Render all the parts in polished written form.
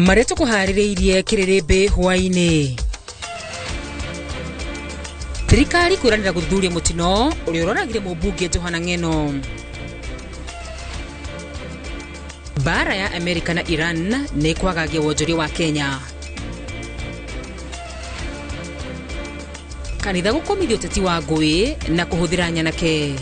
Mareto kuhaririirie kirerebe hwaini. Thirikari kuranira guthuthuria mutino uria uroragire mubunge Johana Ng'eno. Bara ya Amerika na Iran ni kwagagia wonjoria wa Kenya. Kanitha gukomithia uteti wa ngui na kuhuthira nyanake.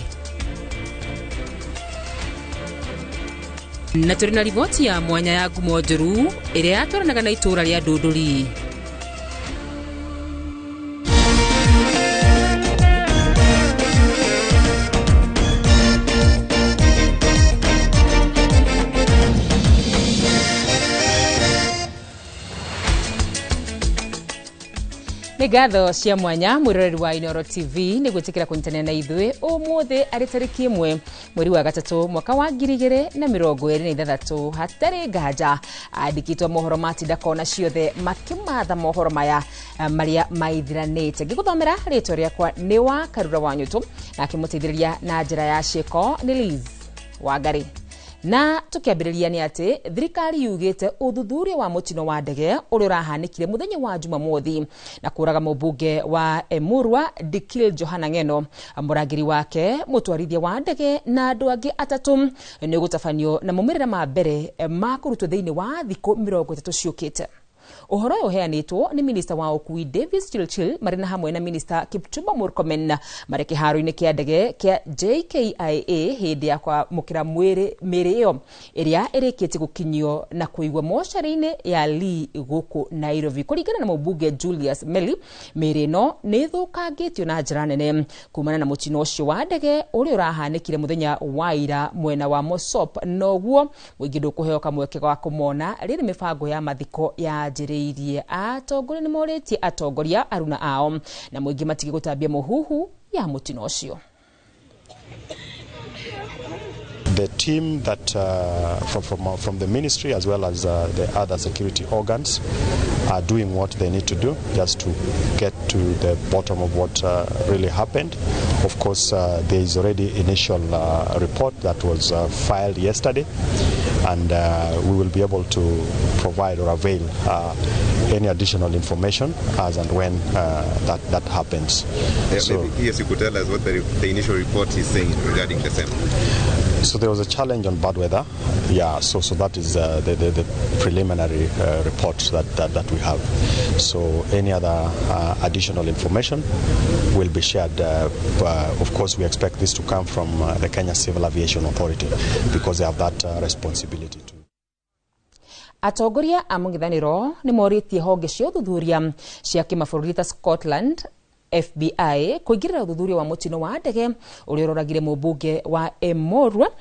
Na turi na riboti ya mwanya ya ngumo njuru iria yatwaranaga na itura ria Ndunduri. Nigatho cia mwanya mwiroreri wa Inooro TV ni gwitikira kunyitana na ithui umuthi ari tariki 1 mweri wa gatatu mwaka wa 2023 hatari nganja andikitwo mohoro matinda kona ciothe makimatha mohoro maya maria maithiranite ngiguthomera ritwa riakwa ni wa Karura Wanyutu na kimutithiriria na njira ya cieko ni Liz Wangari. Na tukiambiriria ni ati thirikari yugite uthuthuria wa mutino wa ndege uria urahanikire muthenya wa Jumamothi na kuraga mubunge wa Emurwa Dikil Johana Ng'eno, murangiri wake, mutwarithia wa ndege na andu angi atatu ni gutafanio na mumirira ma mbere makurutwo thiini wa thiku 30 ciukite. Uhoro uheanitwo ni minister wa ukui Davis Chilchil marina hamwe na minister Kipchumba Murkomen mareke haru-ini kia ndege kia JKIA hindi ya kwa mukira miri iyo iria irikite gukinyio na kuigwa moshari-ini ya Lee guku Nairobi. Kuringana na mubunge Julius Meli, miri no ni thukangitio na njira nene kumana na mutino ucio wa ndege uria urahanikire muthenya wa ira mwena wa Mosop, noguo wingi ndukuheo kamweke wa kumona riri mibango ya mathiko ya njiriirie. Atongoria ni moretie atongoria aruna ao na mwingi matige gutambia muhuhu ya mutino ucio. The team that from the ministry as well as the other security organs are doing what they need to do just to get to the bottom of what really happened. Of course, there is already initial report that was filed yesterday, and we will be able to provide or avail any additional information as and when that happens. Yeah, so, yes, you could tell us what the initial report is saying regarding the same. So there was a challenge on bad weather. Yeah, so that is the preliminary report that we have. So any other additional information will be shared. Of course, we expect this to come from the Kenya Civil Aviation Authority because they have that responsibility too. Atongoria amungithaniro ni moritie honge cia uthuthuria cia kimabũrũri ta Scotland FBI kuingirira uthuthuria wa mutino wa ndege uria uroragire mubunge wa Emurwa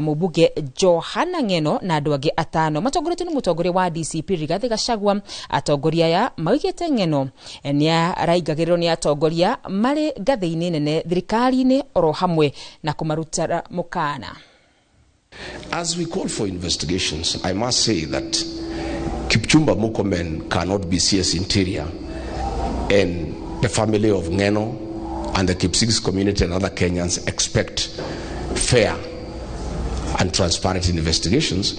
mubunge Johana Ng'eno na andu angi atano. Matongoretio ni mutongoria wa DCP Rigathi Gachagua. Atongoria ya maugite Ng'eno ni araingagirirwo ni atongoria mari ngathi-ini nene thirikari-ini oro hamwe na kumarutara mukana. As we call for investigations, I must say that Kipchumba Murkomen cannot be CS Interior, and the family of Ng'eno and the Kipsigis community and other Kenyans expect fair and transparent investigations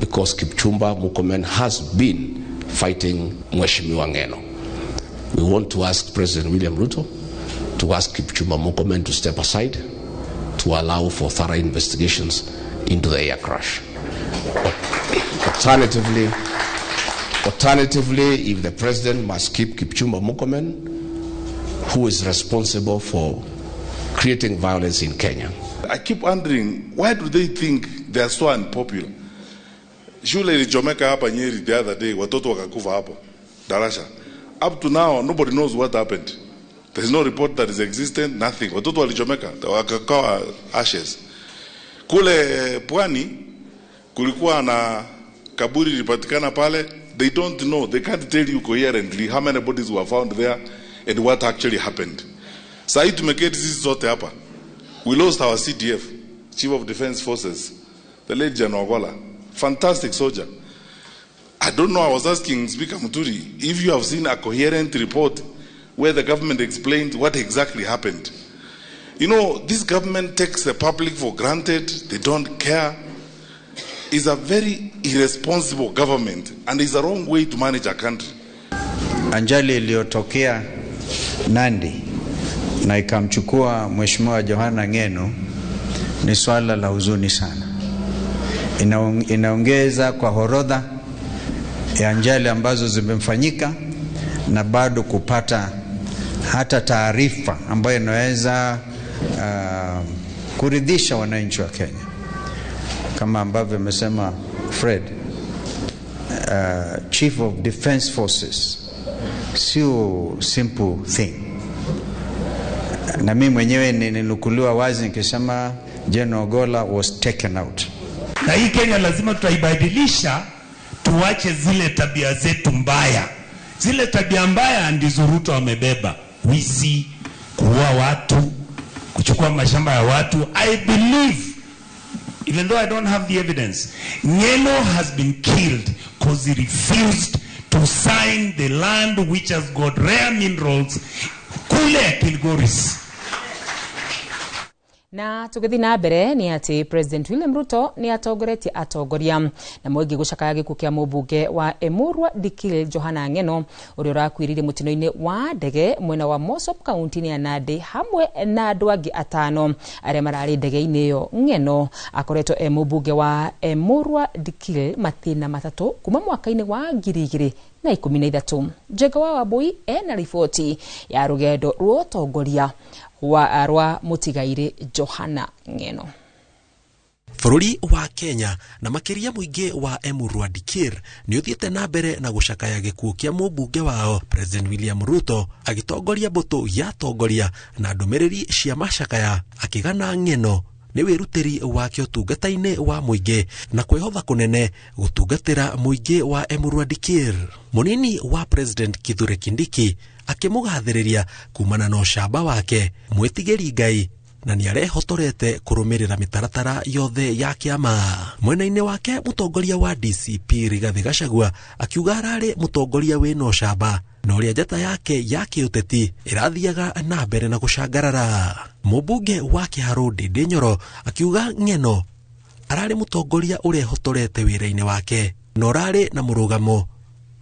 because Kipchumba Murkomen has been fighting Mheshimiwa Ng'eno. We want to ask President William Ruto to ask Kipchumba Murkomen to step aside to allow for thorough investigations into the air crash. Alternatively, if the president must keep Kipchumba Murkomen, who is responsible for creating violence in Kenya. I keep wondering, why do they think they are so unpopular? Shule ilichomeka hapa Nyeri the other day, watoto wakakufa hapo Darasha. Up to now, nobody knows what happened. There is no report that is existent, nothing. Watoto walichomeka, wakakawa ashes. Kule Pwani, kulikuwa na kaburi lipatikana pale. They don't know, they can't tell you coherently how many bodies were found there and what actually happened. Sahi tumeketi sisi zote hapa. We lost our CDF, Chief of Defense Forces, the late General Ogola. Fantastic soldier. I don't know, I was asking Speaker Muturi if you have seen a coherent report where the government explained what exactly happened. You know, this government takes the public for granted. They don't care. is a very irresponsible government and is a wrong way to manage a country. Ajali iliyotokea Nandi na ikamchukua Mheshimiwa Johana Ngeno ni swala la huzuni sana. Inaongeza kwa horodha ya ajali ambazo zimefanyika na bado kupata hata taarifa ambayo inaweza kuridhisha wananchi wa Kenya. Kama ambavyo amesema Fred, Chief of Defense Forces, sio simple thing. Na mimi mwenyewe ninukuliwa wazi nikisema General Ogolla was taken out. Na hii Kenya lazima tutaibadilisha, tuache zile tabia zetu mbaya. Zile tabia mbaya ndizo Ruto wamebeba. Wizi, kuua watu, kuchukua mashamba ya watu. I believe, even though I don't have the evidence, Ngeno has been killed because he refused to sign the land which has got rare minerals kule Kilgoris. Na tugithi na mbere ni ati President William Ruto ni atongoretie atongoria na mwegi gucakaya gikukia mubunge wa Emurua Dikil Johana Ngeno uri urakwirire mutino-ini wa ndege mwena wa Mosop County ya Nandi hamwe na andu angi atano aria marari ndege-ini yo. Ngeno akoretwo mubunge wa Emurua Dikil mathina matatu kuma mwaka-ini wa 2013. Jega wa Wabui ena ripoti ya rugendo rwa utongoria wa arwa mutigaire Johana Ngeno. Bururi wa Kenya na makiria muingi wa Emurua Dikir ni uthiete na mbere na gucakaya gikuo kia mubunge wao President William Ruto agitongoria mbutu ya tongoria na ndumiriri cia macakaya akigana Ngeno ni wirutiri wake utungata-ini wa muingi na kwihotha kunene gutungatira muingi wa Emurua Dikir. Munini wa President Kithure Kindiki akimugathiriria kumana na ucamba wake mwitigiri Ngai na niarehotorete kurumirira mitaratara yothe ya kiama. Mwena-ini wake mutongoria wa DCP Rigathi Gachagua akiuga arari mutongoria wina ucamba na uria njata yake ya kiuteti irathiaga na mbere na gucangarara. Mubunge wa Kiharu Ndindi Nyoro akiuga Ngeno arari mutongoria urehotorete wira-ini wake na urari na murugamo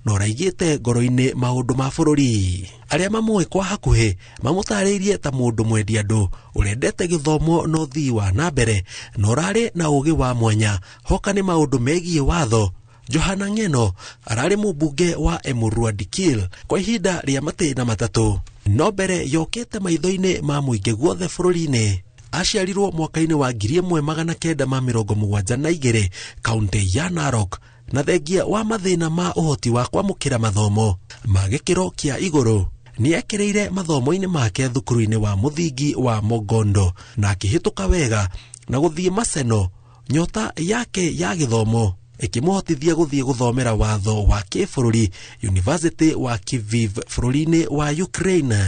na uraigite ngoro-ini maundu ma bururi. Aria mamwe kwa hakuhi mamutariirie ta mundu mwendi andu urendete githomo no thii wa na mbere na urari na ugi wa mwanya hoka ni maundu megie watho. Johana Ngeno arari mubunge wa Emurua Dikil kwa ihinda ria matina matatu no mbere yokete maitho-ini ma muingi guothe bururi-ini. Aciarirwo mwaka-ini wa 1972 kaunti ya Narok na thengia wa mathina ma uhoti wa kwamukira mathomo ma gikiro kia iguru ni ekireire mathomo-ini make thukuru-ini wa muthingi wa Mogondo na akihituka wega na guthie Maseno. Nyota yake ya githomo ikimuhotithia guthie guthomera watho wa kibururi University wa Kyiv bururi-ini wa Ukraine.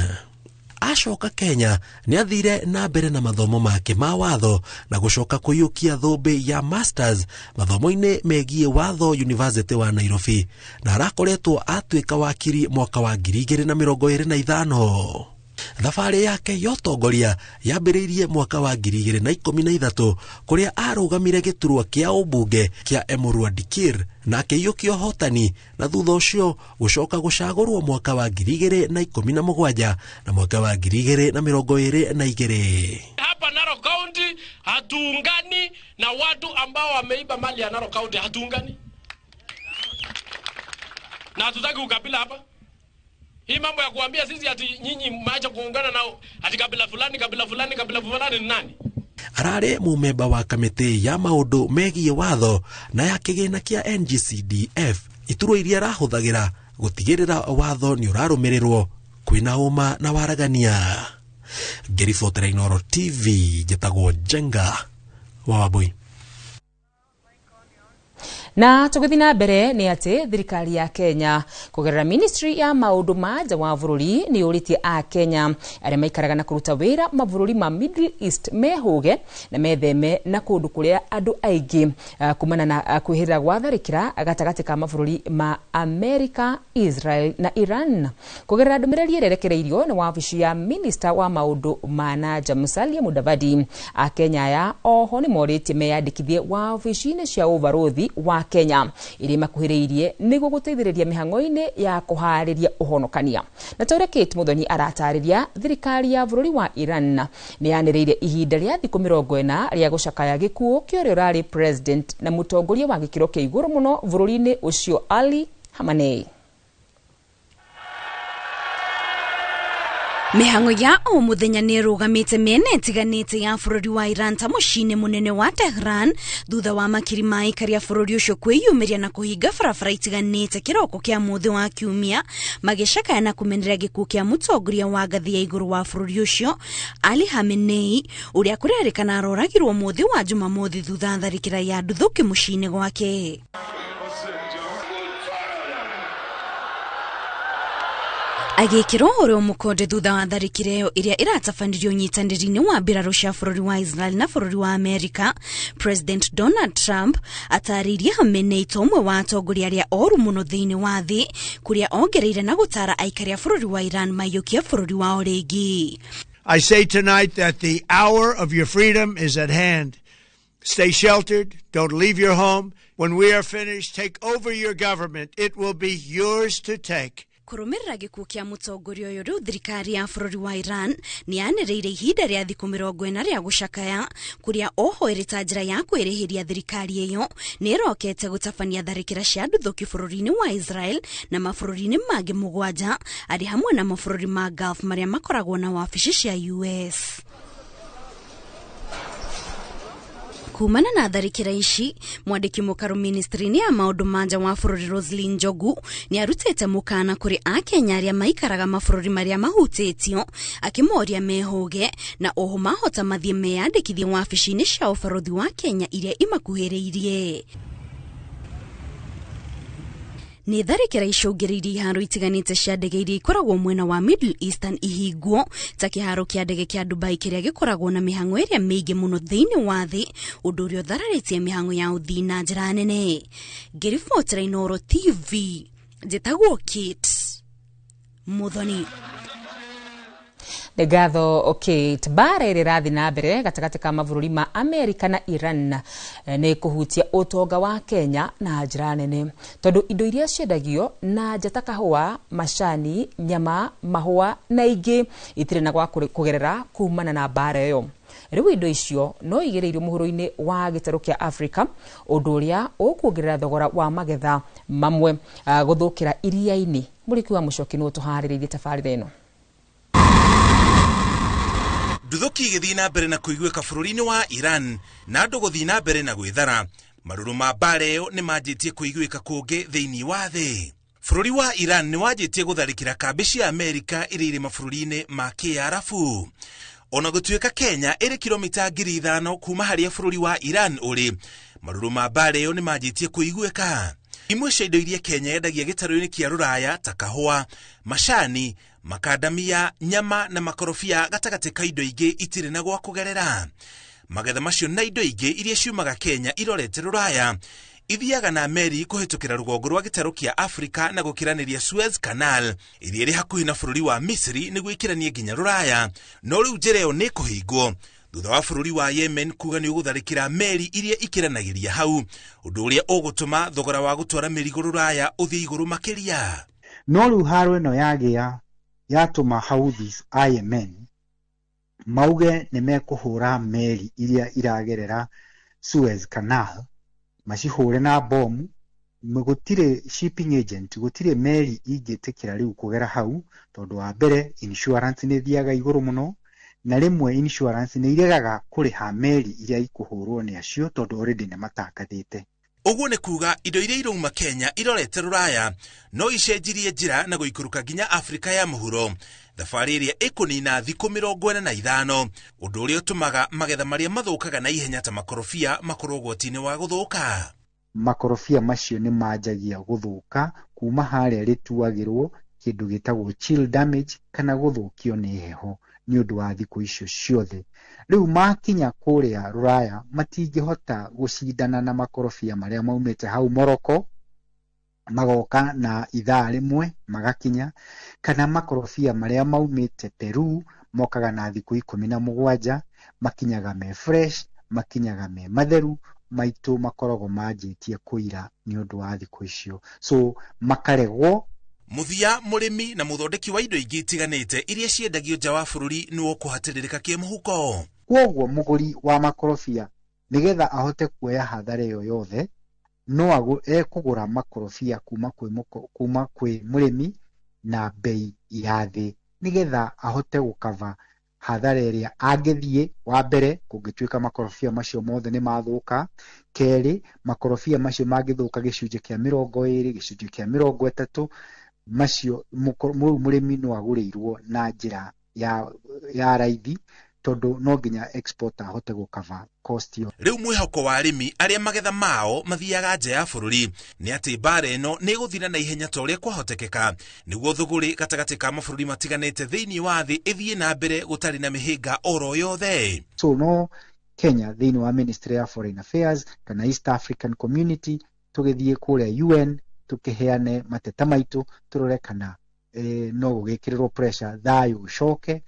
Ashoka Kenya ni athire na mbere na mathomo make ma watho na gucoka kuyukia thumbi ya masters mathomo-ini megie watho University wa Nairobi na arakoretwo atuika wakiri mwaka wa 2025. Thabari yake yotongoria yambiriirie mwaka wa 2013 kuria arugamire giturwa kia ubunge kia Emurua Dikir na akiyukio hotani na thutha ucio gucoka gucagurwo mwaka wa 2017 na mwaka wa 2022. Hapa Narok County hatuungani na watu ambao wameiba mali ya Narok County, hatuungani na hatutaki ukabila hapa. Hii mambo ya kuambia sisi ati nyinyi mmeacha kuungana na ati kabila fulani ni nani? Arare mumemba wa kamiti ya maundu megie watho na ya kigina kia NGCDF iturwa iria rahuthagira gutigirira watho ni urarumirirwo kwina uma na waragania. Gerifotera Inoro TV jetagwo Jenga wa Wabui. Na tugithina mbere ni ati thirikari ya Kenya kugerera ministry ya maundu ma nja wa bururi ni uritie a Kenya aria maikaraga na kuruta wira mabũrũri ma Middle East mehuge na metheme na kundu kuria andu aingi kumana na kwihira gwa tharikira gatagati ka mabũrũri ma America, Israel na Iran. Kugerera ndumiriri erekereirio ni wabici ya minister wa maundu ma nja Musalia Mudavadi, a Kenya ya oho ni moritie meyandikithie wabici-ini cia ubarothi wa Kenya iri makuhiriirie niguo guteithiriria mihango-ini ya kuhariria uhonokania. Na taure Kate Muthoni aratariria thirikari ya bururi wa Iran ni yaniriire ihinda ria thiku 40 ria gucakaya gikuo kio rari president na mutongoria wa gikiro kia iguru muno bururi-ini ucio Ali Khamenei. Mihango ya o muthenya ni rugamite miene itiganite ya bururi wa Iran ta mucine munene wa Tehran thutha wa makiri ma ikari ya bururi ucio kwiyumiria na kuhinga barabara itiganite kiroko kia muthi wa kiumia magicakaya na kumeneria gikuo kia mutongoria wa ngathi ya iguru wa bururi ucio Ali Khamenei uria kurerikana aroragirwo muthi wa Jumamothi thutha tharikira ya nduthuki mucine gwake. Agikiro oro mukonde thutha wa tharikira iria iratafandirio nyitanirine wa mbirarũ cia bururi wa Israel na bururi wa America, President Donald Trump ataririe Khamenei tomwe wa atongoria aria oru muno thiini wa thi kuria ongereire na gutara aikari a bururi wa Iran mayukia bururi wao ringi. I say tonight that the hour of your freedom is at hand. Stay sheltered, don't leave your home. When we are finished, take over your government. It will be yours to take. Kurumirira gikuo kia mutongoria uyu riu thirikari ya bururi wa Iran ni yaniriire ihinda ria thiku 40 ria gucakaya kuria oho irita njira ya kwirihiria thirikari iyo ni irokete gutabania tharikira cia nduthuki bururi-ini wa Israel na mabũrũri-ini mangi mugwanja ari hamwe na mabũrũri ma Gulf maria makoragwo na wabici cia US. Kumana na tharikira ici, mwandiki mukaru ministry-ini ya maundu ma nja wa bururi Roslyn Njogu ni arutete mukana kuri a Kenya aria maikaraga mabũrũri maria mahutitio akimoria mehuge na oho mahota mathie meyandikithie wabici-ini cia ubarothi wa Kenya iria imakuhiriirie. Ni tharikira icũngĩrĩirie iharo itiganite cia ndege iria ikoragwo mwena wa Middle Eastern ihingwo ta kiharo kia ndege kia Dubai kiria gikoragwo na mihango iria miingi muno thiini wa thi undu uria uthararitie mihango ya uthii na njira nene. Ngiribotera Inooro TV njitagwo Kate Muthoni. Negatho Kate, bara iri rathi na mbere gatagati ka mabũrũri ma America na Iran ni kuhutia utonga wa Kenya na njira nene tondu indo iria ciendagio na njata kahũa, macani, nyama, mahũa na ingi itire na gwa kugerera kumana na bara iyo. Riu indo icio no igereirio muhuro-ini wa gitaru kia Africa undu uria ukuongerera thogora wa magetha mamwe guthukira iria-ini. Muriki wa Muchoki no tuhariririe tabarĩra ino. Nduthuki igithina mbere na kuiguika bururi-ini wa Iran na andu guthina mbere na gwithara maruru ma mbara iyo ni manjitie kuiguika kungi thiini wa thi. Bururi wa Iran ni wanjitie gutharikira kambi cia America iri iri mabũrũri-ini ma Kiarabu. Ona gutuika Kenya iri kilomita 5,000 kuma haria bururi wa Iran uri, maruru ma mbara iyo ni manjitie kuiguika. Imwe cia indo iria Kenya yendagia gitaru-ini kia Ruraya ta kahũa, macani, makadamia, nyama na makorofia gatagati ka indo ingi itire na gwa kugerera. Magetha macio na indo ingi iria ciumaga Kenya irorete Ruraya ithiaga na meri kuhitukira rugongo rwa gitaru kia Africa na gukiraniria Suez Canal iria iri hakuhi na bururi wa Misri ni gwikirania nginya Ruraya. No riu njira iyo ni kuhingwo thutha wa bururi wa Yemen kuga ni ugutharikira meri iria ikiranagiria hau undu uria ugutuma thogora wa gutwara merigo Ruraya uthie iguru makiria. No riu haro ino yagia yatuma Houthis a Yemen mauge ni mekuhura meri iria iragerera Suez Canal macihure na bomu. Gutire shipping agent, gutire meri ingitikira riu kugera hau tondu wa mbere insurance ni thiaga iguru muno na rimwe insurance ni iregaga kuriha meri iria ikuhurwo ni acio tondu already ni matakathite. Uguo ni kuga indo iria irauma Kenya irorete Ruraya no icenjirie njira na guikuruka nginya Afrika ya muhuro. Thabari iria ikunina thiku 45 undu uria utumaga magetha maria mathukaga na ihenya ta makorofia makorwo gwati-ini wa guthuka. makorobia macio nĩ manjagia gũthũka kuma harĩa rĩtuagĩrwo kĩndũ gĩtagwo chill damage kana gũthũkio nĩ heho nĩ ũndũ wa thikũ icio ciothe. Rĩu makinya kũrĩa Rũraya matingĩhota gũcindana na makorobia marĩa maumĩte hau Morocco magoka na ithaa rĩmwe magakinya, kana makorobia marĩa maumĩte Peru mokaga na thikũ 17 makinyaga me fresh, makinyaga me matheru, maitũ makoragwo manjĩtie kũira nĩ ũndũ wa thikũ icio, so makaregwo. Muthia murimi na muthondeki wa indo ingĩ itiganĩte iria ciendagio nja wa bũrũri nĩwo kũhatĩrĩrĩka kĩmũhuko. Kwoguo mũgũri wa makorobia nĩgetha ahote kuoya hathara ĩyo yothe no ekũgũra makorobia kuma kwĩ mũrĩmi na bei ya thĩ nĩgetha ahote gũkava hathara ĩrĩa angĩthiĩ. Wa mbere, kũngĩtuĩka makorobia macio mothe nĩ mathũka. Kerĩ, makorobia macio mangĩthũka gĩcunjĩ kĩa 20, gĩcunjĩ kĩa 30, macio mũrĩmi no agũrĩirwo na njĩra ya raithi tondũ no nginya exporter ahote gũkava cost yo. Rĩu mwĩhoko wa arĩmi arĩa magetha mao mathiaga nja ya bũrũri nĩ atĩ mbara ĩno nĩ ĩgũthira na ihenya ta ũrĩa kwahotekeka nĩguo thũgũrĩ gatagatĩ ka mabũrũri matiganĩte thĩinĩ wa thĩ ĩthiĩ na mbere gũtarĩ na mĩhĩnga oro yothe. So no Kenya thĩinĩ wa Ministry ya Foreign Affairs kana East African Community tũgĩthiĩ kũrĩa UN tũkĩheane mateta maitũ tũrore kana no gũgĩkĩrĩrwo pressure thayũ ũcoke.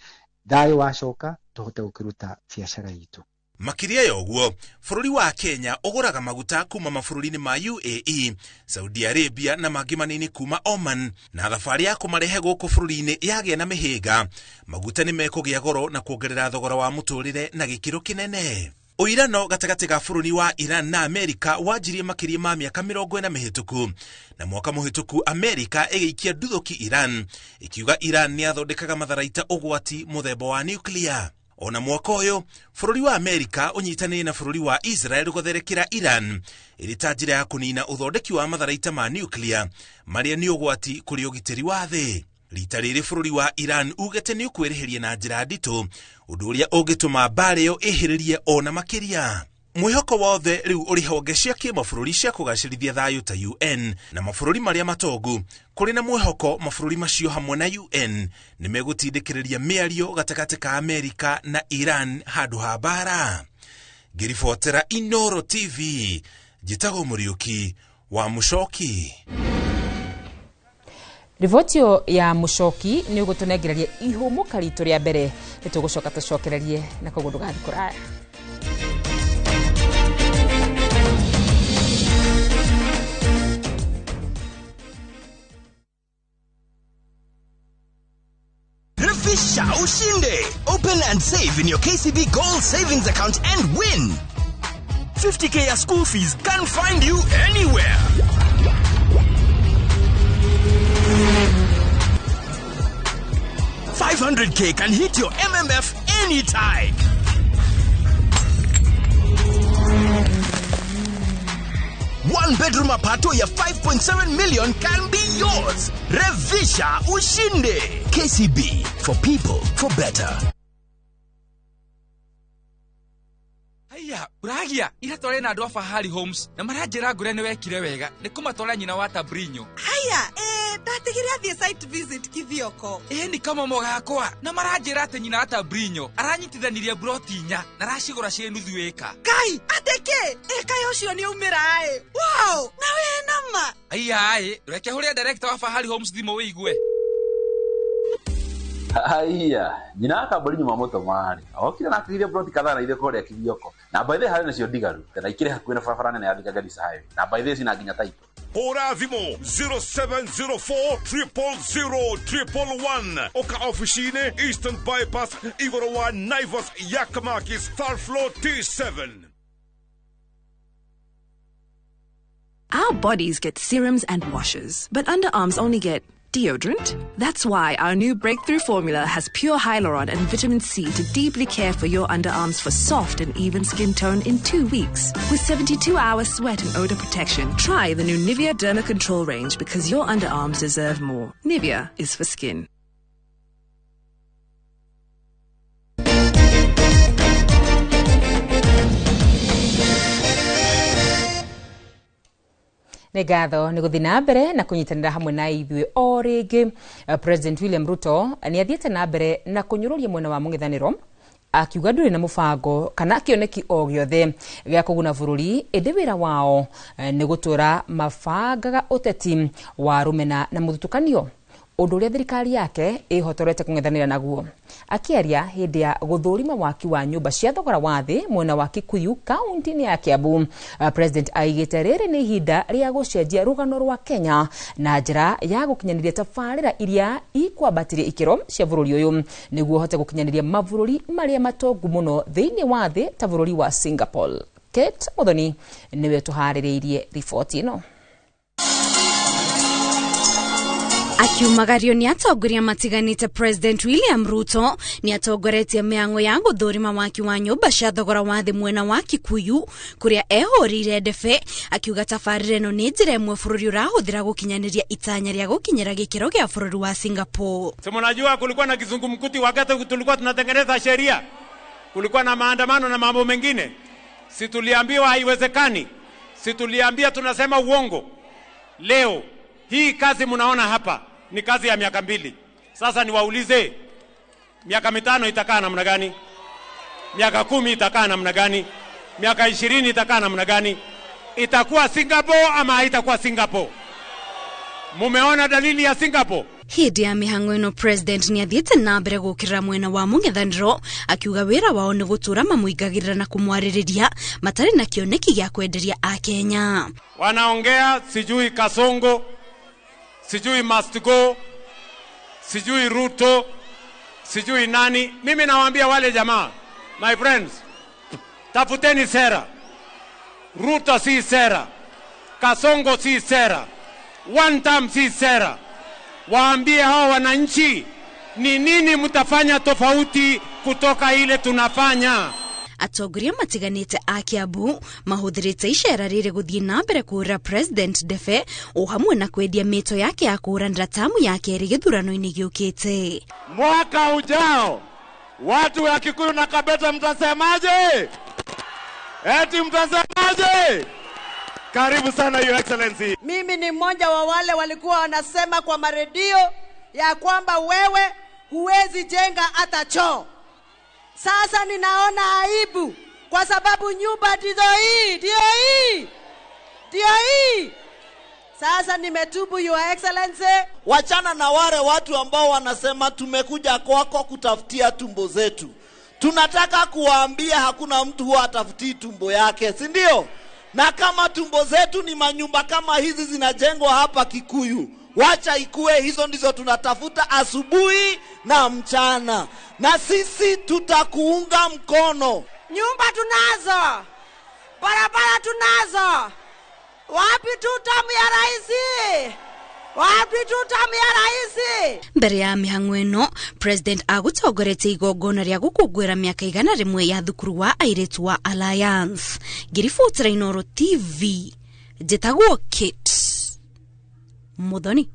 Thayũ wacoka tũhote gũkĩruta biacara itũ. Makĩria ya ũguo, bũrũri wa Kenya ũgũraga maguta kuma mabũrũri-inĩ ma UAE, Saudi Arabia na mangĩ manini kuma Oman, na thabarĩ ya kũmarehe gũkũ bũrũri-inĩ yagĩa na mĩhĩnga, maguta nĩ mekũgĩa goro na kuongerera thogora wa mũtũrĩre na gĩkĩro kĩnene. Ũirano gatagatĩ ga bũrũri wa Iran na Amerika wanjirie makĩria ma mĩaka 40 mĩhĩtũku, na mwaka mũhĩtũku Amerika ĩgĩikia nduthũki Iran, ikiuga Iran nĩ athondekaga matharaita ũgwati mũthemba wa nuclear. Ona mwaka ũyũ, bũrũri wa Amerika ũnyitanĩire na bũrũri wa Israel gũtherekera Iran, ĩrĩ ta njĩra ya kũnina ũthondeki wa matharaita ma nuclear, marĩa nĩ ũgwati kũrĩ ũgitĩri wa thĩ. Rita rĩrĩ bũrũri wa Iran ugĩte nĩ ũkwĩrĩhĩria na njĩra nditũ, ũndũ ũrĩa ũngĩtũma mbara ĩyo ĩhĩrĩrie ona makĩria. Mwĩhoko wothe rĩu ũrĩ honge cia kĩmabũrũri cia kũgacĩrithia thayũ ta UN na mabũrũri marĩa matongu, kũrĩ na mwĩhoko mabũrũri macio hamwe na UN nĩ megũtindĩkĩrĩria mĩario gatagatĩ ka Amerika na Iran handũ ha mbara. Ngĩribotera Inooro TV, njĩtagwo Mũriũki wa Mũchoki. Riboti ya Mũchoki nĩ ũgũtũnengereria ihũmũka ritũ rĩa mbere, nĩ tũgũcoka tũcokererie na koguo ndũgathiĩ kũraya. Revisha ushinde. Open and save in your KCB Gold Savings account and win. 50K school fees can find you anywhere. $500K can hit your MMF anytime. One-bedroom apartment of 5.7 million can be yours. Revisha ushinde. KCB, for people, for better. Haya, uragia, iratware na andũ a Fahari Homes na maranjĩra ngũre nĩ wekire wega nĩ kũmatwara nyina wa Tabrinyo. Haya, ndatigire athiĩ site visit Kithioko. Ni kama mogakwa na maranjĩra atĩ nyina wa Tabrinyo aranyitithanirie broti 4 na aracigũra ciĩ nuthu ĩka. Kai, ateke, ĩka ũcio nĩ umĩra Wow, na we nama. Haya, reke hũrĩa director wa Fahari Homes thimo wĩigue. Haya, nyina Tabrinyo mamoto mari. Okire na akire broti kadhaa na ile kore ya Kithioko. Na by the way nacio ndigaru, kana ikire hakuhĩ na barabara nene ya Thika Garissa Highway. Na by the way sina nginya title. Hora thimo 0704000111 Oka officine Eastern Bypass Igorowa Naivas Yakamakis Third Floor T7. Our bodies get serums and washes, but underarms only get deodorant. That's why our new breakthrough formula has pure hyaluron and vitamin C to deeply care for your underarms for soft and even skin tone in 2 weeks. With 72-hour sweat and odor protection, try the new Nivea Derma Control range because your underarms deserve more. Nivea is for skin. Nĩ ngatho nĩ gũthiĩ na mbere na kũnyitanĩra hamwe na ithuĩ o rĩngĩ. President William Ruto nĩ athiĩte na mbere na kũnyũrũria mwena wa mũng'ethanĩro, akiuga ndũrĩ na mũbango kana kĩoneki o gĩothe gĩa kũguna bũrũri, ĩndĩ wĩra wao nĩ gũtũra mabangaga ũteti wa rũmena na mũthutũkanio, ũndũ ũrĩa thirikari yake ĩhotorete kũng'ethanĩra naguo. Akĩaria hĩndĩ ya gũthũrima waki wa nyũmba cia thogora wa thĩ mwena wa Kikuyu kaunti-inĩ ya Kiambu, President aigĩte rĩrĩ nĩ ihinda rĩa gũcenjia rũgano rwa Kenya na njĩra ya gũkinyanĩria tabarĩra iria ikwambatĩria ikĩro cia bũrũri ũyũ nĩguo hote gũkinyanĩria mabũrũri marĩa matongu mũno thĩinĩ wa thĩ ta bũrũri wa Singapore. Kate Muthoni nĩwe tũharĩrĩirie riboti ĩno. Akiumagario nĩ atongoria matiganĩte, President William Ruto nĩ atongoretie mĩhang'o ya gũthũrima waki wa nyũmba cia thogora wa thĩ mwena wa Kikuyu, kũrĩa ehũrĩire ndebe akiuga tabarĩra ĩno nĩ njĩra ĩmwe bũrũri ũrahũthĩra gũkinyanĩria itanya rĩa gũkinyĩra gĩkĩro gĩa bũrũri wa Singapore. Si mnajua kulikuwa na kizungumkuti wakati tulikuwa tunatengeneza sheria, kulikuwa na maandamano na mambo mengine. Si tuliambiwa haiwezekani, si tuliambia tunasema uongo. Leo hii kazi mnaona hapa ni kazi ya miaka 2. Sasa niwaulize, miaka 5 itakaa namna gani? Miaka 10 itakaa namna gani? Miaka 20 itakaa namna gani? Itakuwa Singapore ama haitakuwa Singapore? Mumeona dalili ya Singapore? Hĩndĩ ya mĩhang'o ĩno, President nĩ athiĩte na mbere gũkĩrĩra mwena wa mũng'ethanĩro, akiuga wĩra wao nĩ gũtũra mamũingagĩrĩra na kũmwarĩrĩria matarĩ na kĩoneki gĩa kwenderia Akenya. Wanaongea sijui Kasongo, sijui Must Go, sijui Ruto, sijui nani. Mimi nawaambia wale jamaa, my friends, tafuteni sera. Ruto si sera, Kasongo si sera, one time si sera. Waambie hao wananchi ni nini mtafanya tofauti kutoka ile tunafanya. Atongoria matiganĩte a Kiambu mahũthĩrĩte icera rĩrĩ gũthiĩ na mbere kũhũra President ndebe o hamwe na kwendia mĩto yake ya kũhũranĩra tamu ya kerĩ gĩthurano-inĩ gĩũkĩte. Mwaka ujao watu wa Kikuyu na Kabete mtasemaje? Eti mtasemaje? Karibu sana Your Excellency. Mimi ni mmoja wa wale walikuwa wanasema kwa maredio ya kwamba wewe huwezi jenga hata choo. Sasa ninaona aibu kwa sababu nyumba ndio hii. Sasa nimetubu Your Excellency. Wachana na wale watu ambao wanasema tumekuja kwako kutafutia tumbo zetu. Tunataka kuwaambia hakuna mtu huwa atafutii tumbo yake, si ndio? Na kama tumbo zetu ni manyumba kama hizi zinajengwa hapa Kikuyu, wacha ikue hizo ndizo tunatafuta asubuhi na mchana, na sisi tutakuunga mkono. Nyumba tunazo, barabara tunazo. Wapi tutamu ya raisi? Wapi tutamu ya raisi? Mbere ya mĩhang'o ĩno, President agũtongoretie igongona rĩa gũkũngũĩra mĩaka 100 ya thukuru wa airĩtu wa Alliance. Ngĩribotera Inooro TV, njĩtagwo Kate Muthoni.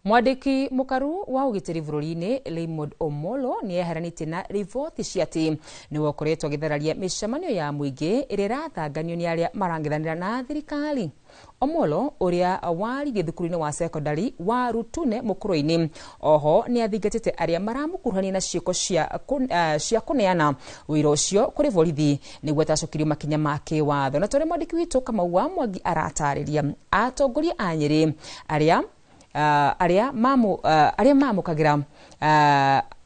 Mwandĩki mũkaru wa ũgitĩri bũrũri-inĩ Raymond Omolo nĩ eheranĩtie na riboti cia atĩ nĩ wokoretwo agĩthararia mĩcemanio ya mũingĩ ĩrĩa ĩrathanganio nĩ arĩa marang'ethanĩra na thirikari. Omolo ũrĩa waririe thukuru-inĩ wa secondary wa Rutune Mũkũrũ-inĩ, oho nĩ athingatĩte arĩa maramũkuruhania na ciĩko cia kũneana wĩra ũcio kũrĩ borithi nĩguo atacokirio makinya ma kĩwatho. Na tũrĩ mwandĩki witũ Kamau Mwangi aratarĩria atongoria a Nyĩrĩ arĩa mamũkagĩra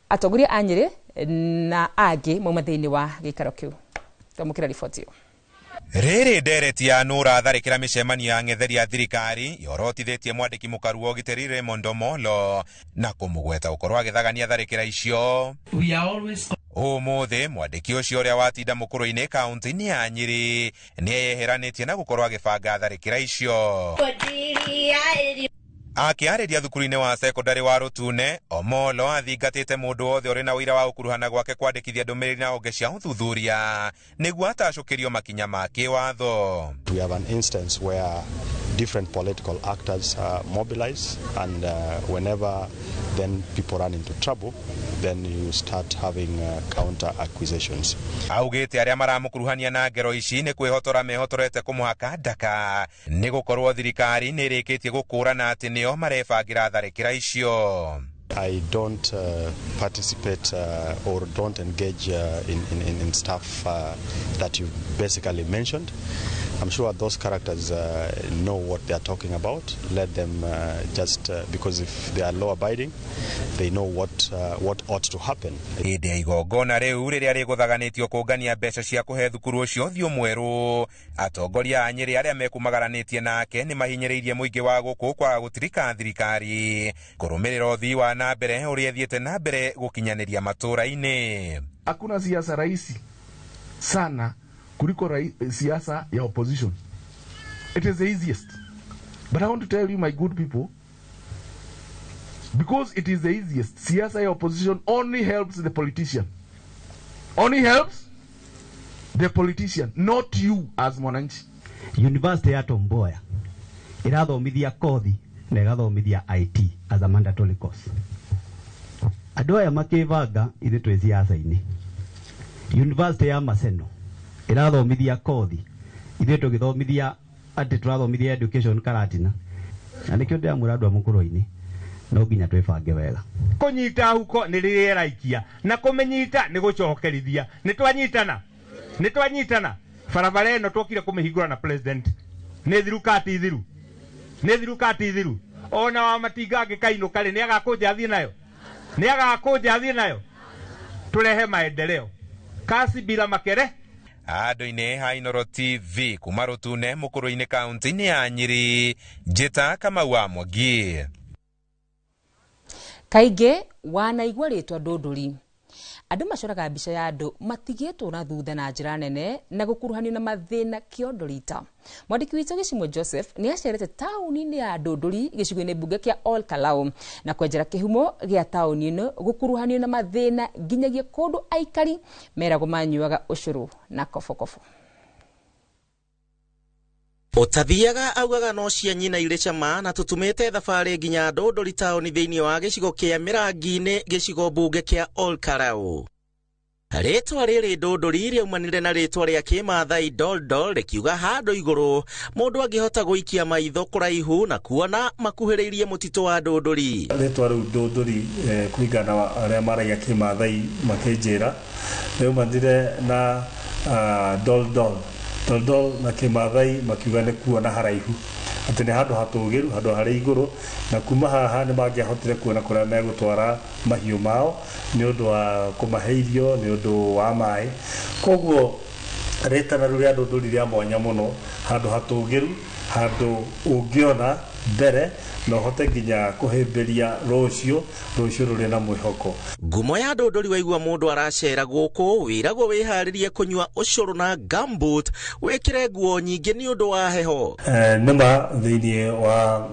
atongoria a Nyĩrĩ na angĩ mauma thĩinĩ wa gĩikaro kĩu. Twamũkĩra riboti ĩyo. Rĩrĩ ndereti ya nũra tharĩkĩra mĩcemanio ya ng'etheri ya thirikari yorotithĩtie mwandĩki mũkaru wa ũgitĩri Raymond Omolo na kũmũgweta gũkorwo agĩthagania tharĩkĩra icio. Ũmũthĩ mwandĩki ũcio ũrĩa watinda Mũkũrũ-inĩ kaunti-inĩ ya Nyĩrĩ nĩ eyeheranĩtie na gũkorwo agĩbanga tharĩkĩra icio. Akĩarĩria thukuru-inĩ wa secondary wa Rutune, Omolo athingatĩte mũndũ wothe ũrĩ na ũira wa ũkuruhana gwake kwandĩkithia ndũmĩrĩri na honge cia ũthuthuria nĩguo atacũkĩrio makinya ma kĩwatho. We have an instance where different political actors mobilize, and whenever then people run into trouble, then you start having counter accusations. Augite aria maramukuruhania na ngero ici ni kwihotora mehotorete kumuhaka ndaka ni gukorwo thirikari ni rikitie gukurana ati nio marebangira tharikira icio. I don't participate or don't engage in stuff that you basically mentioned. I'm sure those characters know what they are talking about. Let them because if they are law-abiding, they know what ought to happen. Ide igongona riu riria riguthaganitio kungania mbeca cia kuhe thukuru ucio thio mweru atongoria a Nyeri aria mekumagaranetie nake ni mahinyiriirie muingi wa guku kwa gutirika thirikari kurumirira uthii wa na mbere uria ethiete na mbere gukinyaniria matura-ini. Hakuna siasa rahisi sana kuliko siasa ya opposition. It is the easiest. But I want to tell you, my good people, because it is the easiest, siasa ya opposition only helps the politician. Only helps the politician, not you as mwananchi. University ya Tom Mboya irathomithia kothi na igathomithia IT as a mandatory course. Andũ aya makĩbanga ithe twĩ siasa-inĩ. University ya Maseno irathomithia kothi ithe tũgĩthomithia atĩ tũrathomithia education karatina. Na nĩkĩo ndĩramwĩra andũ a mũkũrũ-inĩ no nginya twĩbange wega. Kũnyita huko nĩ rĩrĩa raikia na kũmenyita nĩ gũcokerithia. Nĩ twanyitana. Barabara ĩno twokire kũmĩhingũra na president. Nĩ thirukati ithiru. Ona wa matinga angĩkainũka rĩ nĩ agakũnja athiĩ nayo. Turehe maendeleo. Kasi bila makere. Andũ-inĩ ha Inooro TV kuma Rutune mũkũrũ-inĩ kaunti-inĩ ya Nyeri, Njĩta Kamau wa Mwangi. Kaingĩ wanaigua rĩtwa ndũndũri. Andũ macoraga mbica ya andũ matigĩtwo na thutha na njĩra nene na gũkuruhanio na mathĩna kĩondorita. Mwandĩki witũ Gĩcimũ Joseph nĩ acerete taũni-inĩ ya Ndũndũri gĩcigo-inĩ mbunge kĩa Ol Kalou na kwenjera kĩhumo gĩa taũni ĩno gũkuruhanio na mathĩna nginyagia kũndũ aikari meragwo manyuaga ũcũrũ na kobokobo. Otathiaga augaga no cia nyina irĩ cama na tũtumĩte thabarĩ nginya Ndũndũri taũni thĩinĩ wa gĩcigo kĩa Mĩrangi-inĩ gĩcigo mbunge kĩa Ol Kalou. Rĩtwa rĩrĩ Ndũndũri rĩaumanire na rĩtwa rĩa Kĩmathai Doldol rĩkiuga handũ igũrũ mũndũ angĩhota gũikia maitho kũraihu na kuona makuhĩrĩirie mũtitũ wa Ndũndũri. Rĩtwa rĩu Ndũndũri kũringana na arĩa maragia Kĩmathai makĩnjĩra rĩaumanire na Doldol na Kĩmathai makiuga nĩ kuona haraihu atĩ nĩ handũ hatũgĩru handũ harĩ igũrũ na kuma haha nĩ mangĩahotire kuona kũrĩa megũtwara mahiũ mao nĩ ũndũ wa kũmahe irio nĩ ũndũ wa maĩ. Koguo rĩtana rĩrĩa Ndũndũri rĩa mwanya mũno handũ hatũgĩru handũ ũngĩona mbere no hote nginya kuhimbiria rũciũ rũrĩ na mwĩhoko. Ngumo ya Ndũndũri waigua mũndũ aracera gũkũ wĩragwo wĩharĩrie kũnyua ũcũrũ na gumboot wĩkĩre nguo nyingĩ nĩ ũndũ wa heho. Nĩma thĩinĩ wa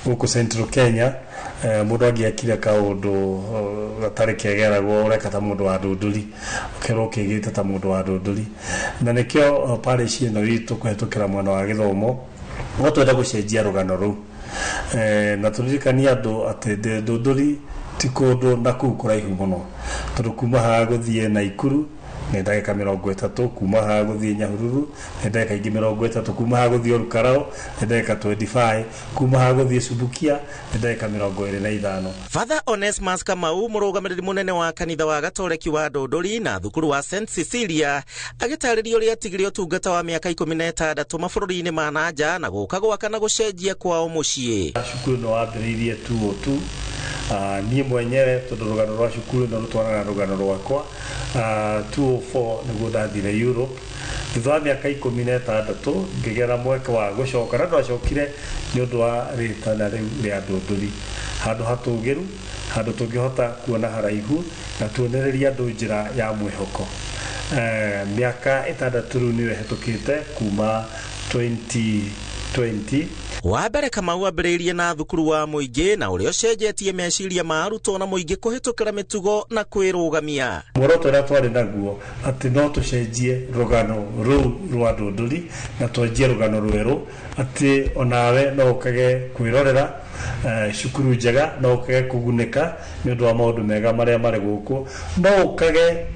gũkũ Central Kenya mũndũ angĩakire kaũndũ gatarĩ kĩageragwo ũreka ta mũndũ wa Ndũndũri ũkerwo ũkĩgĩte ta mũndũ wa Ndũndũri na nĩkĩo parish ĩno itũ kũhetũkĩra mwena wa gĩthomo no twenda gũcenjia rũgano rũu na tũririkania andũ atĩ Ndũndũri ti kũndũ na kũu kũraihu mũno tondũ kuma haha gũthiĩ Naikuru nĩ ndagĩka 30, kuma haha gũthiĩ Nyahururu nĩ ndagĩka ingĩ 30, kuma haha gũthiĩ Ol Kalou nĩ ndagĩka 25, kuma haha gũthiĩ Subukia nĩ ndagĩka 25. Father Onesmus Kamau mũrũgamĩrĩri mũnene wa kanitha wa Gatoreki wa Ndũndũri na thukuru wa St Cecilia agĩtarĩria ũrĩa atigire ũtungata wa mĩaka 16 mabũrũri-inĩ ma nanja na gũka gwaka na gũcenjia kwao mũciĩ. Cukuru no wambĩrĩirie 202 niĩ mwenyewe tondũ rũgano rwa cukuru no rũtwarana na rũgano rwakwa 204 nĩguo ndathire Europe thutha wa mĩaka 16 ngĩgera mweke wa gũcoka na ndwacokire nĩ ũndũ wa rĩtana rĩu rĩa Ndũndũri handũ hatũgĩru handũ tũngĩhota kuona haraihu na tuonereria andũ njĩra ya mwĩhoko. Mĩaka 6 rĩu nĩyo ĩhetũkĩte kuma 2020. Wa mbere Kamau ambĩrĩirie na thukuru wa mũingĩ na ũrĩa ũcenjetie meciria ma arutwo na mũingĩ kũhĩtũkĩra mĩtugo na kwĩrũgamia. Muoroto ũrĩa twarĩ naguo atĩ no tũcenjie rũgano rũu rwa Ndũndũri na twanjie rũgano rwerũ atĩ onawe no ũkage kwĩrorera cukuru njega no ukage kugunĩka nĩ ũndũ wa maũndũ mega marĩa marĩ gũkũ no ukage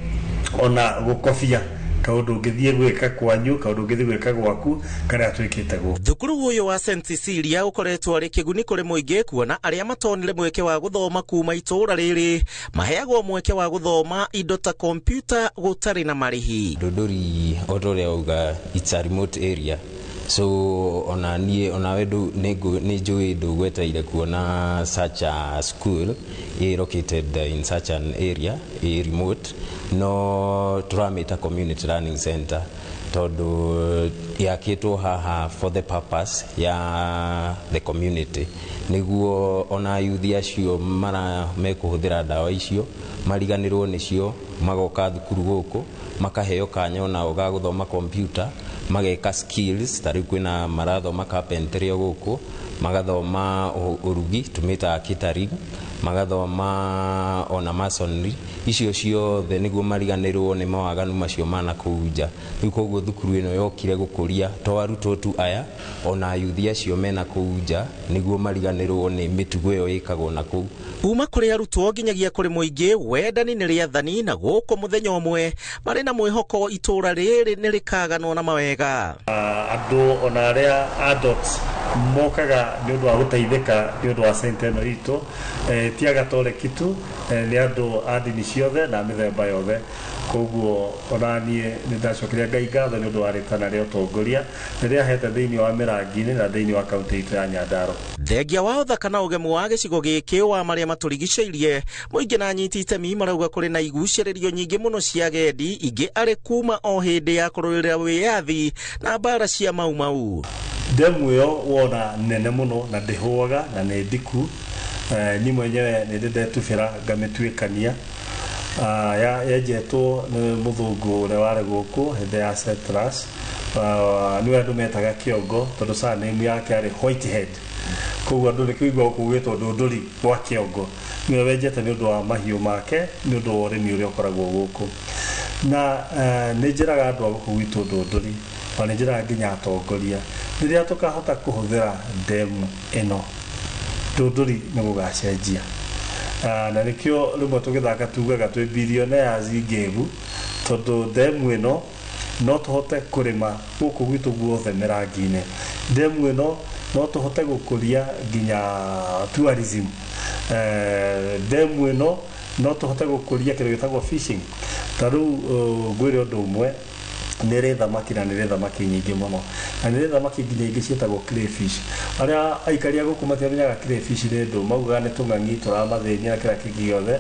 ona gũkobia kaundu ngithie gwika kwanyu kaundu ngithie gwika gwaku kana atwikite go thukuru uyu wa St Cecilia ukoretwo ari kiguni kuri muingi kuona aria matonire mweke wa guthoma kuma itura riri maheagwo mweke wa guthoma indo ta computer gutari na marihi Dodori otore uga it's a remote area so ona wedu ni njui ndugweteire kuona such a school located in such an area remote no turamita community learning center todo yakitwo haha for the purpose ya the community niguo ona youth acio mara mekuhuthira dawa icio mariganirwo nicio magoka thukuru guku makaheo kanya ona ugaguthoma computer mageka skills tari kwina marathoma carpentry guku magathoma urugi tumita catering magathoma ona masonry icio ciothe niguo mariganirwo ni mawaganu macio mana kuja ikoguo thukuru ino yokire gukuria to aruto tu aya ona youth acio mena kuja niguo mariganirwo ni mitugo yo ikagwo na ku uma kuri arutwo nginyagia kuri muingi wendani ni riathani na guko muthenya umwe mari na mwihoko itura riri ni rikaganwo na mawega andu ona aria adults mokaga ni undu wa guteithika ni undu wa centenary ito tiaga tore kitu ni andu adini ciothe na mithemba yothe koguo onanie ni ndacokeria Ngai ngatho ni undu wa ritana ria utongoria riria hete thiini wa Mirangini na thiini wa kaunti itu ya Nyandarua thengia wa uthaka na ugemu wa gicigo giki wa maria maturigiceirie muingi na nyiti itemi marauga kuri na iguciririo nyingi muno cia gendi ingi ari kuma o hindi ya kururira wiyathi na bara cia mau demu yo wona nene muno na ndihuaga na ni ndiku ni mwenyewe ni ndetubira ngametwikania yajetwo ni muthungu ule wari guku hinde ya Setras ni andu metaga kiongo tondu sa name yake ari Whitehead koguo andu ni kuigwa kugwitwo Ndunduri gwa kiongo niwe wejete ni undu wa mahiu make ni undu wa urimi uria ukoragwo guku na ni njiraga andu guku gwitu Ndunduri ona njira nginya atongoria riria tukahota kuhuthira demu ino Ndunduri ni gugacenjia na nikio rimwe tugithaka tugaga twi billionaires ingebu tondu demu ino no tuhote kurima guku gwitu guothe Mirangini demu ino no tuhote gukuria nginya tourism demu ino no tuhote gukuria kindu gitagwo fishing taru gwire undu umwe nire thamaki na nire thamaki nyingi muno na nire thamaki nginya ingi cietagwo crayfish aria aikaria guku matiamenyaga crayfish ni ndu mauga ni tung'ang'i turamathĩnia na kira kingi giothe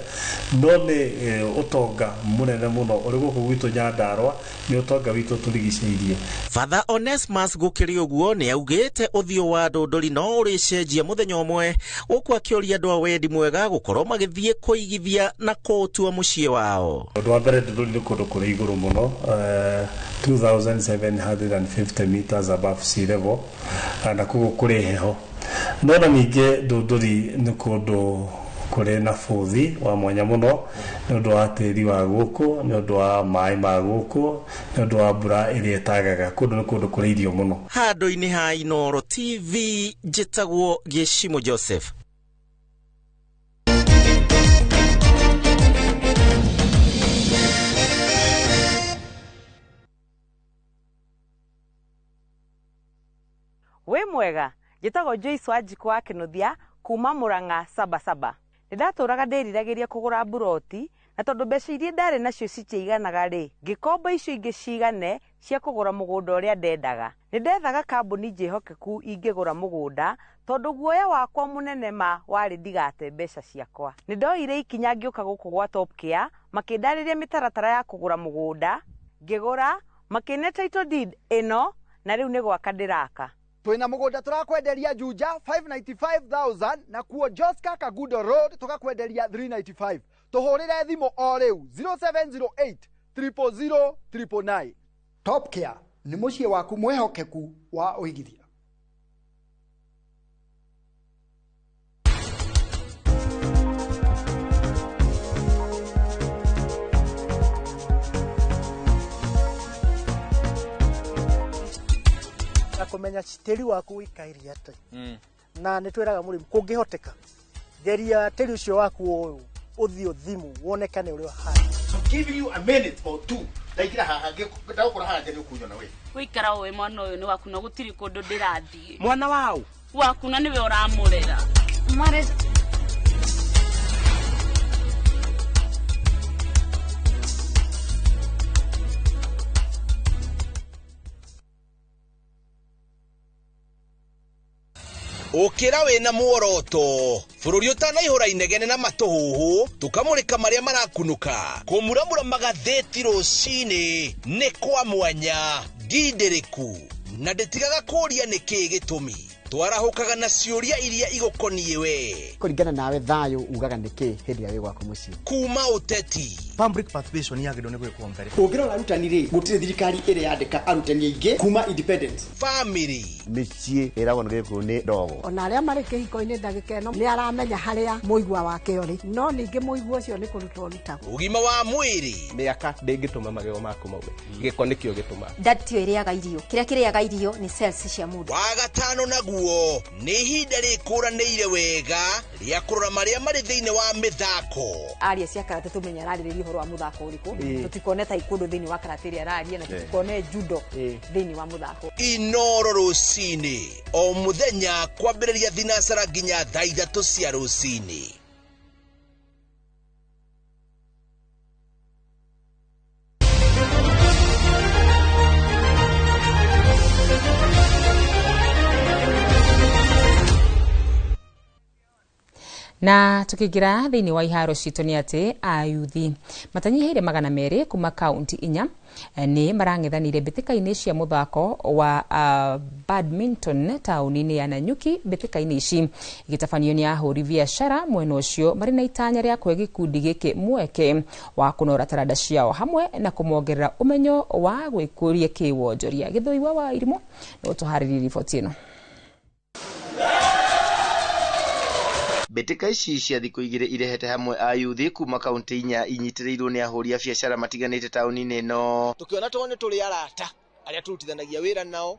no ni utonga munene muno uri guku gwitu Nyandarua ni utonga witu turigiceirie Father Onesmus gukiri uguo ni augite uthio wa Ndunduri no uricenjia muthenya umwe guku akioria andu a wendi mwega gukorwo magithie kuigithia na kutua mucie wao undu wa mbere Ndunduri ni kundu kuri iguru muno 2750 meters above sea level na kugo kuri heho no na ninge Ndunduri ni kundu kuri na futhi wa mwanya muno ni undu wa tiri wa guku ni undu wa mai ma guku ni undu wa mbura iria tagaga kundu ni kundu kuri irio muno handu-ini ha Inoro TV njitagwo Geshimo Joseph we mwega njitagwo Joyce Wanjiku wa Kinuthia kuma Murang'a Sabasaba ndaturaga ndiriragiria kugura buroti na tondu mbeca iria ndari nacio citiiganaga ri ngikomba icio ingi cigane cia kugura mugunda uria ndendaga ndethaga kambuni njihokeku ingigura mugunda tondu guoya wakwa munene ma wari ndigate mbeca ciakwa ndoire ikinya ngiuka guku gwa Top Care makindariria mitaratara ya kugura mugunda ngigura makine title deed ino na riu ni gwaka ndiraka twina mugunda turakwenderia Juja 595,000 na kuo Joska Kagudo Road tukakwenderia 395 tuhurire thimo o riu 0708 000 999. Top Care ni mucie waku mwehokeku wa uigithia. kumenya tiri waku wikairia ati na nitweraga mũrĩmi kũngĩhoteka geria tĩri ũcio waku ũthiĩ ũthimu wonekane ũrĩa hana. Give you a minute or two. Ndaikira haha ndagũkora haha nje nĩũkunyona we. Wĩikara we mwana ũyũ nĩ waku na gũtirĩ kũndũ ndĩrathiĩ. Mwana wao waku na nĩwe ũramũrera. Mare Ukira wina muoroto bururi utanaihura inegene na matuhuhu tukamurika maria marakunuka kumuramura magatheti rucini ni kwa mwanya ndindiriku na nditigaga kuria niki gitumi twarahukaga na ciuria iria igukonie we kuringana nawe thayo ugaga niki hindi ya we gwako muci kuma uteti public participation yagirwo ni gwikwo mbere ungirora arutani ri gutire thirikari iri yandika arutani aingi kuma independent family micie iragwo ngikwo ni ndogo ona aria mari kihiko-ini ndagika ino ni aramenya haria muigwa wake uri no ningi muigwa ucio ni kurutwo rutagwo ugima wa mwiri miaka ndingituma magego maku mauwe giko nikio gituma ndatio iriaga irio kiria kiriaga irio ni cells cia mundu wa gatano naguo ni ihinda rikuranĩire wega ria kurora maria mari thiini wa mithako aria cia karate tumenya ararĩrĩria uhoro wa muthako uriku tutikone ta ikundo thiini wa karate ria araria na tutikone judo thiini wa muthako Inoro rucini o muthenya kwambĩrĩria thinacara nginya thaa 3 cia rucini. Na tukigira thiini wa iharo cito ni ati ayuthi matanyiheire 200 kuma kaunti 4 ni marang'ethanire mbĩtĩka-inĩ cia muthako wa badminton tauni-inĩ ya Nanyuki. Mbĩtĩka-inĩ ici igĩtabanio ni ahũri biacara mwena ũcio marĩ na itanya rĩa kwe gĩkundi gĩkĩ mweke wa kũnora taranda ciao hamwe na kũmongerera ũmenyo wa gwĩkũria kĩwonjoria. Gĩthũi wa Irimũ nĩ ũtũharĩrĩirie riboti ĩno. Mbĩtĩka ici cia thikũ igĩrĩ irehete hamwe ayuthi kuma kaunti 4 inyitĩrĩirwo nĩ ahũri a biacara matiganĩte taũni-inĩ ĩno. Tukiona tuone tũrĩ arata arĩa turutithanagia wĩra nao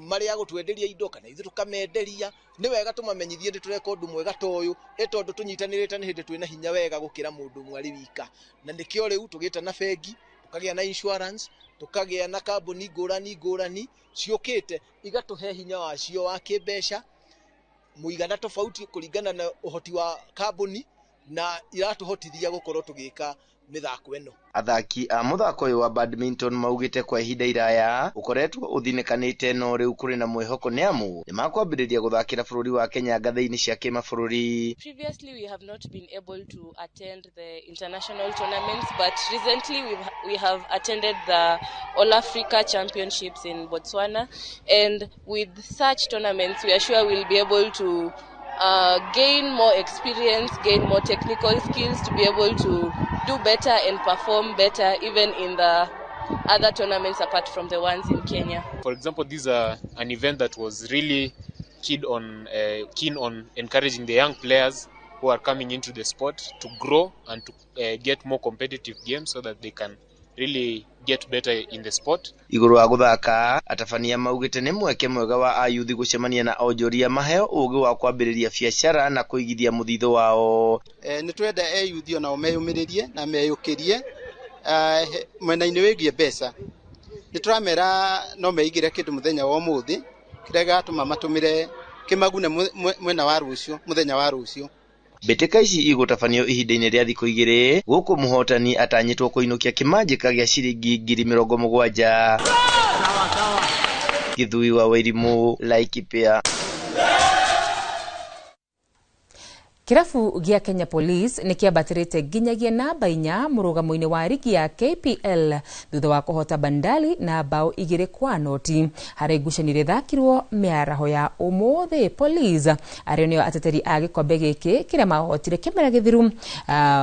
marĩa gũtwenderia indo kana ithuĩ tukamenderia nĩ wega tũmamenyithie ndĩ tũreka ũndũ mwega ta ũyũ tondũ tũnyitanĩrĩte nĩ hĩndĩ twĩna hinya wega gũkĩra mũndũ ũmwe arĩ wika, na nĩkĩo rĩu tũgĩte na bengi tukagĩa na insurance tukagĩa na kambuni ngũrani ciũkĩte igatũhe hinya wacio wa kĩmbeca muigana tofauti kuringana na uhoti wa kambuni na iratuhotithia gukorwo tugika mithako eno. Athaki a muthako uyu wa badminton maugite kwa ihinda iraya ukoretwo uthinekanite no riu kuri na mwihoko ni amu ni makwambiriria guthakira bururi wa Kenya ngathĩ-inĩ cia kĩmabũrũri. Previously we have not been able to attend the international tournaments, but recently we have attended the All Africa Championships in Botswana, and with such tournaments we are sure we'll be able to gain more experience, gain more technical skills to be able to do better and perform better even in the other tournaments apart from the ones in Kenya. For example, this is an event that was really keen on encouraging the young players who are coming into the sport to grow and to get more competitive games so that they can really get better in the sport. Iguru wa guthaka atabania maugite ni mweke mwega wa ayuthi gucemania na onjoria maheo ugi wa kwambiriria biacara na kuigithia muthitho wao. Ni twenda ayuthi ona meyumiririe na meyukirie mwena-inĩ wĩgiĩ mbeca. Ni turamera no meigire kindu muthenya wa umuthi kiria gatuma matumire kimagune mwena wa rucio muthenya wa rucio. Mbĩtĩka ici igũtabanio ihinda-inĩ rĩa thikũ igĩrĩ gũkũ mũhotani atanyĩtwo kũinũkia kĩmanjĩka gĩa ciringi 70,000. Gĩthui wa Wairimũ, Laikipia. Kirafu gia Kenya Police ni kiambatirite nginyagia namba 4 murugamo-ini wa ligi ya KPL thutha wa kuhota Bandari na bao 2-0 hari ngucanio ithakirwo miaraho ya umuthi. Police ario nio ateteri a gikombe giki kiria mahotire kimera githiru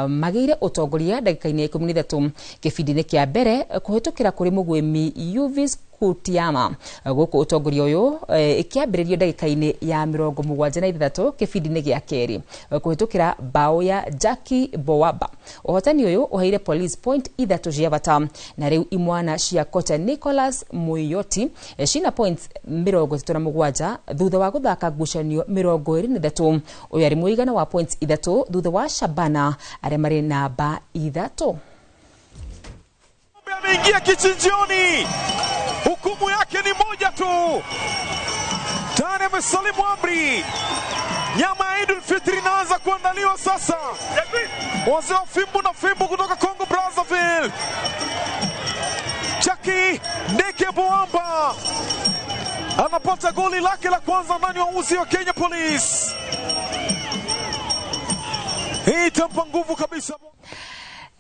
magire utongoria dakika-ini 13 kibindi-ini kia mbere kuhitukira kuri mugwimi Uvis Putiama guku utongoria uyu ikiambiririo ndagika-ini ya 76 kibindi-ini gia keri kuhitukira bao ya Jackie Bowaba. Uhotani uyu uheire Police point 3 cia bata na riu imwana cia kocha Nicholas Muyoti cina points 37 thutha wa guthaka ngucanio 23 uyu ari muigana wa points 3 thutha wa Shabana aria mari namba 3. Ameingia kichinjioni, hukumu yake ni moja tu. Tani amesalimu amri. Nyama ya Idul Fitri inaanza kuandaliwa sasa. Wazee wa fimbo na fimbo kutoka Congo Brazzaville. Jackie Ndeke Boamba anapata goli lake la kwanza ndani ya uzi wa Kenya Police. Hii itampa nguvu kabisa.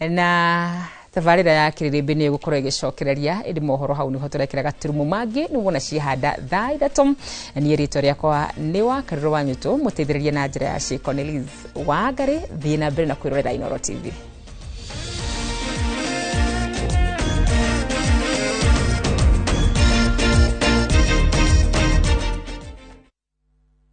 Na tabarira ya Kiririmbi ni gukorwo igicokereria indi mohoro hau niho turekera gaturumu mangi nubona cihanda thaa 3 ni rito riakwa ni wa Kariro Wanyuto muteithiririe na njira ya Cornelius Wangari thina mbere na kwirorera Inooro TV.